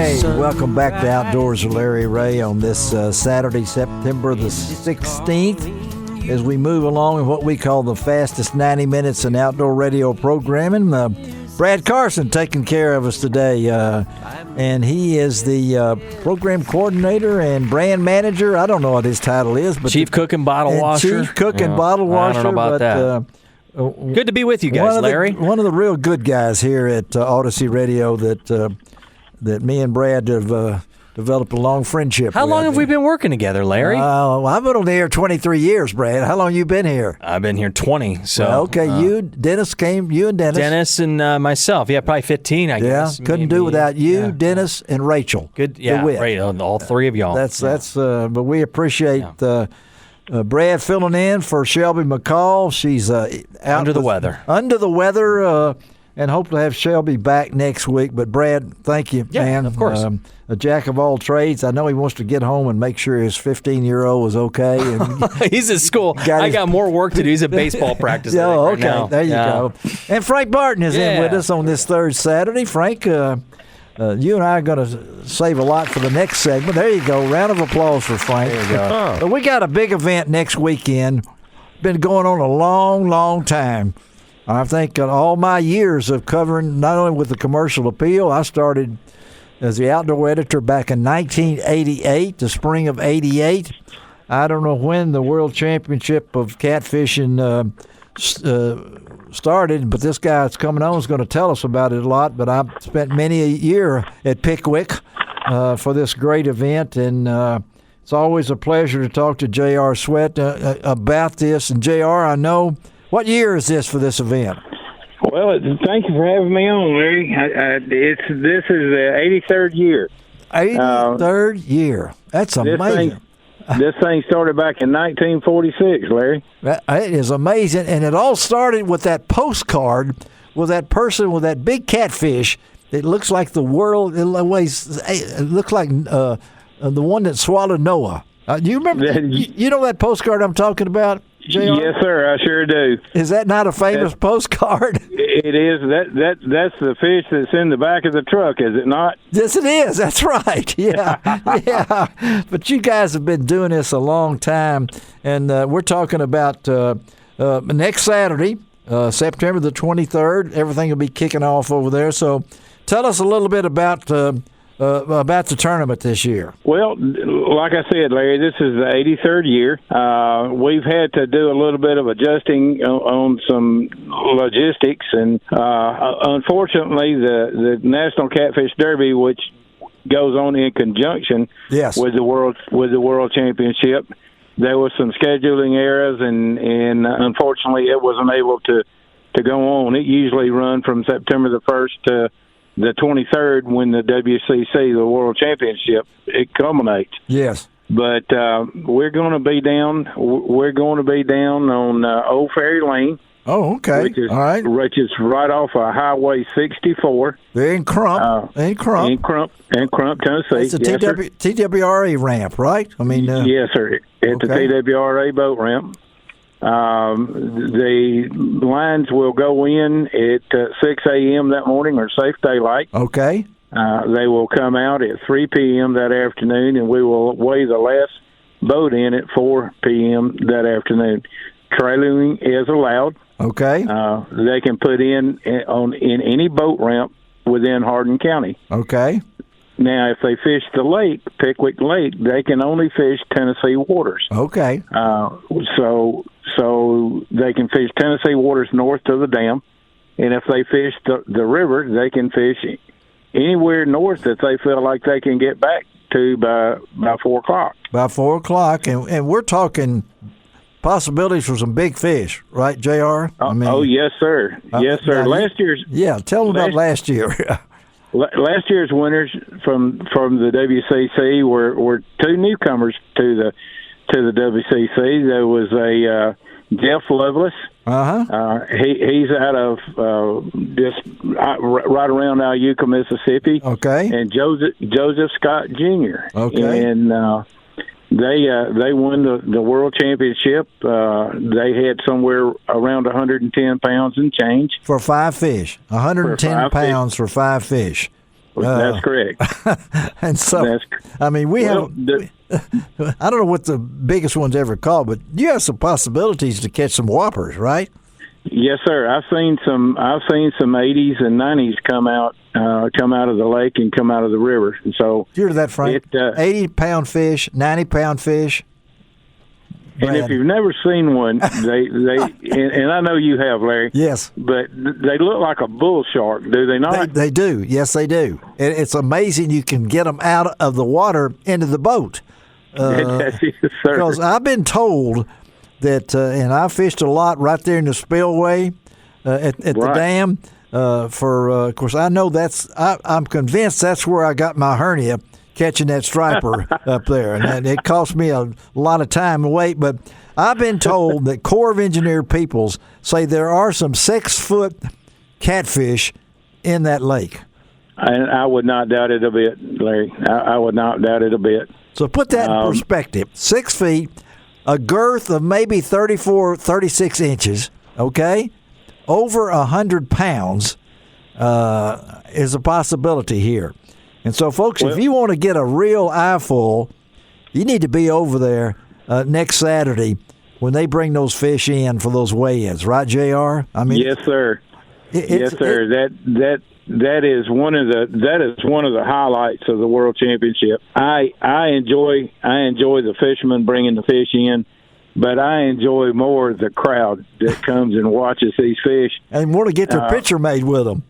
Hey, welcome back to Outdoors with Larry Ray on this Saturday, September the 16th, as we move along in what we call the fastest 90 minutes in outdoor radio programming. Brad Carson taking care of us today, and he is the program coordinator and brand manager. I don't know what his title is, but Chief Cook and Bottle Washer. Chief Cook and Bottle Washer. I don't know about that. Good to be with you guys, Larry. One of the real good guys here at Odyssey Radio that me and Brad have developed a long friendship. How long have we been working together, Larry? I've been on the air 23 years, Brad. How long you been here? I've been here 20. So well, okay, you and Dennis. Dennis and myself. Yeah, probably 15, I guess. Yeah, couldn't do without you, Dennis, and Rachel. Good, yeah, right, all three of y'all. But we appreciate Brad filling in for Shelby McCall. She's under the weather. And hope to have Shelby back next week. But, Brad, thank you, man. Of course. A jack of all trades. I know he wants to get home and make sure his 15-year-old is okay. And he's at school. I got more work to do. He's at baseball practice. Okay. Now. There you go. And Frank Barton is in with us on this third Saturday. Frank, you and I are going to save a lot for the next segment. There you go. Round of applause for Frank. There you go. But we got a big event next weekend. Been going on a long, long time. I think all my years of covering, not only with the commercial appeal, I started as the outdoor editor back in 1988, the spring of 88. I don't know when the World Championship of Catfishing started, but this guy that's coming on is going to tell us about it a lot. But I've spent many a year at Pickwick for this great event, and it's always a pleasure to talk to J.R. Sweat about this. And J.R., I know, what year is this for this event? Well, thank you for having me on, Larry. This is the 83rd year. 83rd year. That's amazing. This thing started back in 1946, Larry. It is amazing, and it all started with that postcard with that person with that big catfish. It looks like the world. It looks like the one that swallowed Noah. Do you remember? You know that postcard I'm talking about? JR? Yes, sir. I sure do. Is that not a famous postcard? It is. That's the fish that's in the back of the truck, is it not? Yes, it is. That's right. Yeah, yeah. But you guys have been doing this a long time, and we're talking about next Saturday, September the 23rd. Everything will be kicking off over there. So, tell us a little bit about the tournament this year. Well, like I said, Larry, this is the 83rd year. We've had to do a little bit of adjusting on some logistics, and unfortunately, the National Catfish Derby, which goes on in conjunction with the World Championship, there was some scheduling errors, and unfortunately, it wasn't able to go on. It usually runs from September the 1st to the 23rd when the WCC, the World Championship, it culminates. Yes. But we're going to be down. We're going to be down on Old Ferry Lane. Oh, okay. Which is, all right. Which is right off of Highway 64. They're in Crump. In Crump, Tennessee. It's a TWRA ramp, right? I mean, yes, sir. At the TWRA boat ramp. The lines will go in at 6 a.m. that morning, or safe daylight. Okay. They will come out at 3 p.m. that afternoon, and we will weigh the last boat in at 4 p.m. that afternoon. Trailing is allowed. Okay. They can put in any boat ramp within Hardin County. Okay. Now, if they fish the lake, Pickwick Lake, they can only fish Tennessee waters. Okay. So they can fish Tennessee waters north to the dam, and if they fish the river, they can fish anywhere north that they feel like they can get back to by 4 o'clock. By 4 o'clock, and we're talking possibilities for some big fish, right, JR? I mean, yes, sir. Yes, sir. Tell them about last year. Last year's winners from the WCC were two newcomers to the WCC. There was a Jeff Lovelace. He's out of just right around Iuka, Mississippi. Okay. And Joseph Scott Jr. Okay. And they won the World Championship. They had somewhere around 110 pounds and change for 5 fish. 110 pounds for 5 fish. That's correct. And so, I mean, we have. I don't know what the biggest one's ever caught, but you have some possibilities to catch some whoppers, right? Yes, sir. I've seen some 80s and 90s come out of the lake and come out of the river. And so you're that, Frank. 80-pound fish, 90-pound fish. And if you've never seen one, and I know you have, Larry. Yes. But they look like a bull shark, do they not? They do. Yes, they do. And it's amazing you can get them out of the water into the boat. Yes, sir. Because I've been told that, and I fished a lot right there in the spillway at the dam. Of course, I know I'm convinced that's where I got my hernia, catching that striper up there. And it cost me a lot of time and weight. But I've been told that Corps of Engineer peoples say there are some 6-foot catfish in that lake. And I would not doubt it a bit, Larry. I would not doubt it a bit. So put that in perspective. 6 feet, a girth of maybe 34, 36 inches, okay? Over 100 pounds is a possibility here. And so, folks, if you want to get a real eyeful, you need to be over there next Saturday when they bring those fish in for those weigh-ins, right, JR? I mean, yes, sir. Yes, sir. That is one of the highlights of the World Championship. I enjoy the fishermen bringing the fish in, but I enjoy more the crowd that comes and watches these fish and want to get their picture made with them.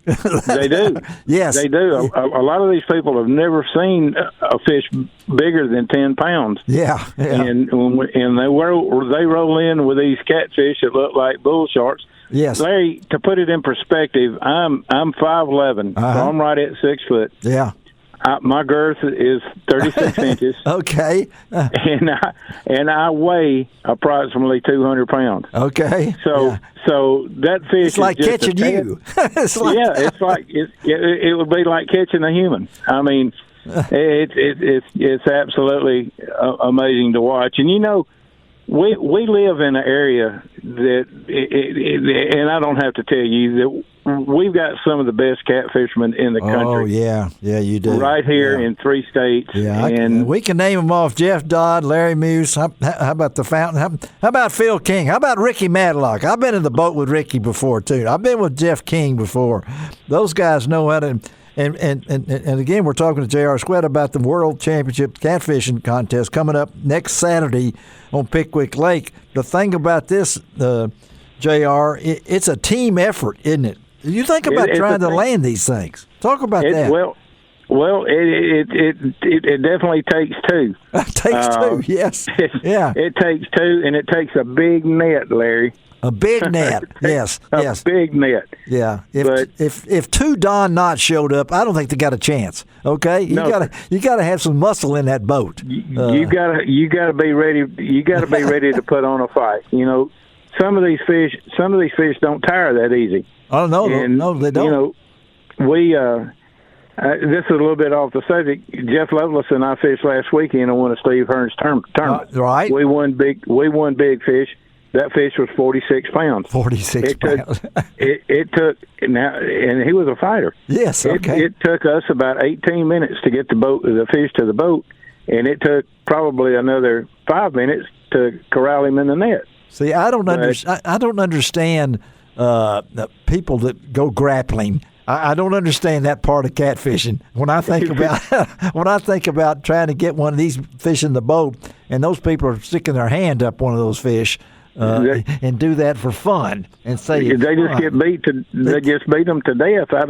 They do. Yes, they do. A lot of these people have never seen a fish bigger than 10 pounds. Yeah. And they roll in with these catfish that look like bull sharks. Yes, Larry. To put it in perspective, I'm 5'11", so I'm right at 6 foot. Yeah. My girth is 36 inches. Okay. And I weigh approximately 200 pounds. Okay. So that fish it's like is just catching you. It would be like catching a human. I mean, it's absolutely amazing to watch. And you know, we live in an area that, and I don't have to tell you that we've got some of the best catfishermen in the country. Oh, yeah, you do. Right here in 3 states. Yeah, and we can name them off: Jeff Dodd, Larry Muse. How about the Fountain? How about Phil King? How about Ricky Madlock? I've been in the boat with Ricky before too. I've been with Jeff King before. Those guys know how to. And again, we're talking to J.R. Sweat about the World Championship Catfishing Contest coming up next Saturday on Pickwick Lake. The thing about this, J.R., it's a team effort, isn't it? You think about trying to land these things. Talk about that. Well, it definitely takes two. It takes two, yes. Yeah. It takes two, and it takes a big net, Larry. A big net, yes. A big net. Yeah. If 2 Don Knotts showed up, I don't think they got a chance. Okay, you gotta have some muscle in that boat. You gotta be ready. You gotta be ready to put on a fight. You know, some of these fish don't tire that easy. Oh no, no, they don't. You know, we this is a little bit off the subject. Jeff Lovelace and I fished last weekend on one of Steve Hearn's tournaments. Right. We won big fish. That fish was 46 pounds. 46 pounds. It took now, and he was a fighter. Yes. Okay. It took us about 18 minutes to get the fish to the boat, and it took probably another 5 minutes to corral him in the net. See, I don't understand people that go grappling. I don't understand that part of catfishing. When I think about trying to get one of these fish in the boat, and those people are sticking their hand up one of those fish. And do that for fun and say they just get beat to they just beat them to death. I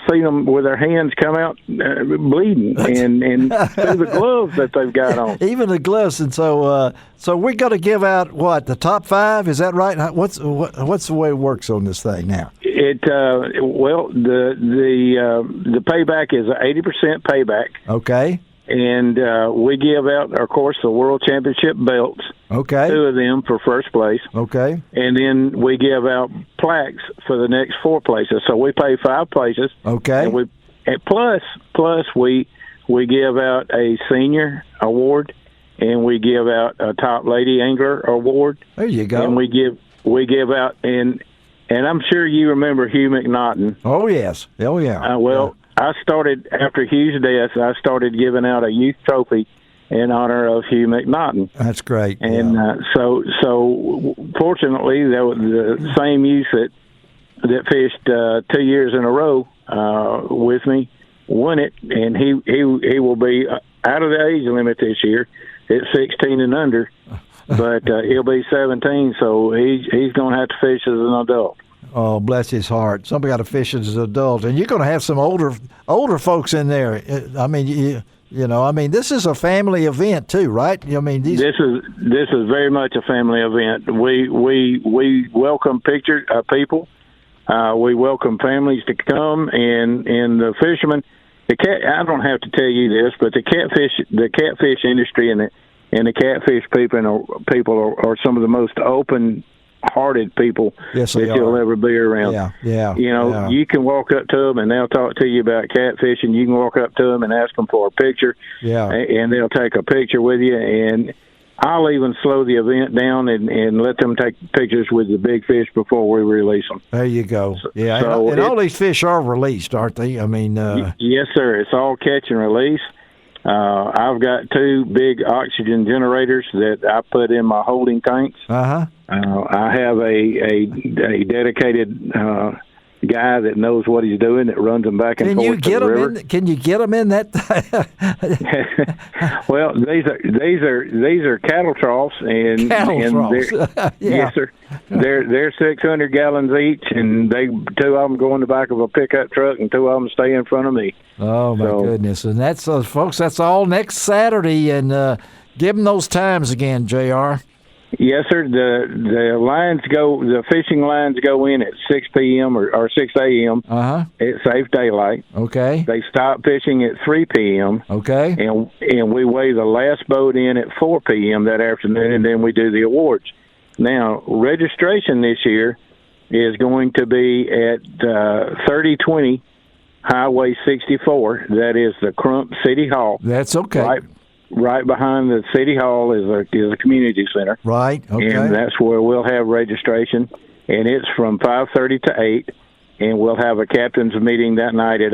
see them with their hands come out bleeding and through the gloves that they've got on. Even the gloves. And so we're going to give out the top 5. Is that right? What's the way it works on this thing now? The payback is 80% payback. Okay. And we give out, of course, the World Championship belts. Okay. 2 of them for first place. Okay. And then we give out plaques for the next 4 places. So we pay 5 places. Okay. And plus we give out a senior award, and we give out a top lady angler award. There you go. And we give out and and I'm sure you remember Hugh McNaughton. Oh, yes. Oh, yeah. I started, after Hugh's death, I started giving out a youth trophy in honor of Hugh McNaughton. That's great. And so fortunately, there was the same youth that fished 2 years in a row with me won it, and he will be out of the age limit this year at 16 and under, but he'll be 17, so he's going to have to fish as an adult. Oh, bless his heart. Somebody got to fish as an adult, and you're going to have some older folks in there. I mean, you know, I mean, this is a family event too, right? I mean, this is very much a family event. We welcome people. We welcome families to come, and the fishermen. I don't have to tell you this, but the catfish industry and the catfish people are some of the most open-hearted people that you'll ever be around. Yeah. You know, you can walk up to them and they'll talk to you about catfishing. You can walk up to them and ask them for a picture. Yeah. And they'll take a picture with you. And I'll even slow the event down and let them take pictures with the big fish before we release them. There you go. Yeah, so and all these fish are released, aren't they? I mean, yes, sir. It's all catch and release. I've got 2 big oxygen generators that I put in my holding tanks. I have a dedicated guy that knows what he's doing that runs them back and forth to the river. Can you get them in that? Well, these are cattle troughs, and yes, sir. They're 600 gallons each, and 2 of them go in the back of a pickup truck, and 2 of them stay in front of me. Oh my goodness! And that's folks. That's all next Saturday, and give them those times again, JR. Yes, sir. The fishing lines go in at 6 p.m. or 6 a.m. It's safe daylight. Okay. They stop fishing at 3 p.m. Okay. And we weigh the last boat in at 4 p.m. that afternoon, and then we do the awards. Now, registration this year is going to be at 3020 Highway 64. That is the Crump City Hall. That's okay. Right behind the City Hall is a community center. Right, okay. And that's where we'll have registration, and it's from 5:30 to 8, and we'll have a captain's meeting that night at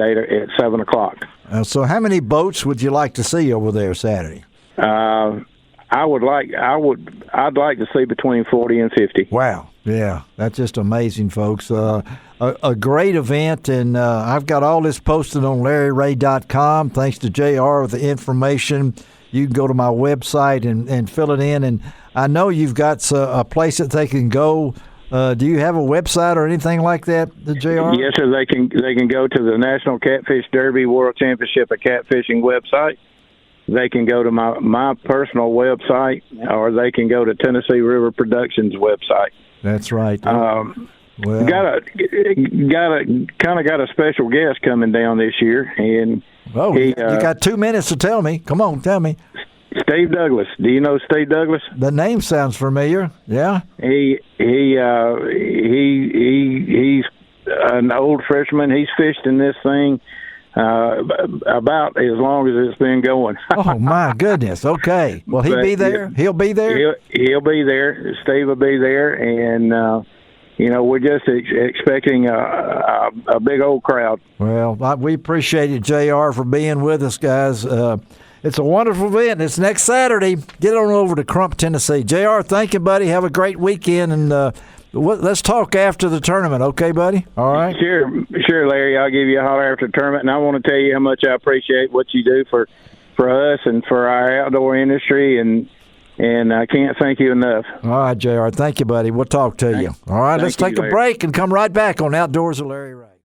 7 o'clock. So how many boats would you like to see over there Saturday? I'd like to see between 40 and 50. Wow. Yeah, that's just amazing, folks. A great event, and I've got all this posted on LarryRay.com. Thanks to JR with the information. You can go to my website and fill it in. And I know you've got a place that they can go. Do you have a website or anything like that, JR? Yes, sir. They can go to the National Catfish Derby World Championship of Catfishing website. They can go to my personal website, or they can go to Tennessee River Productions website. That's right. Got a special guest coming down this year, and you got 2 minutes to tell me. Come on, tell me. Steve Douglas. Do you know Steve Douglas? The name sounds familiar. Yeah. He's an old fisherman. He's fished in this thing about as long as it's been going. Oh my goodness! Okay, well he'll be there. He'll be there. He'll be there. Steve will be there, and we're just expecting a big old crowd. Well, we appreciate it, JR, for being with us, guys. It's a wonderful event. It's next Saturday. Get on over to Crump, Tennessee. JR, thank you, buddy. Have a great weekend, and let's talk after the tournament, okay, buddy? All right? Sure, Larry. I'll give you a holler after the tournament, and I want to tell you how much I appreciate what you do for us and for our outdoor industry, and I can't thank you enough. All right, JR. Thank you, buddy. We'll talk to you. All right, let's take a break and come right back on Outdoors with Larry Ray.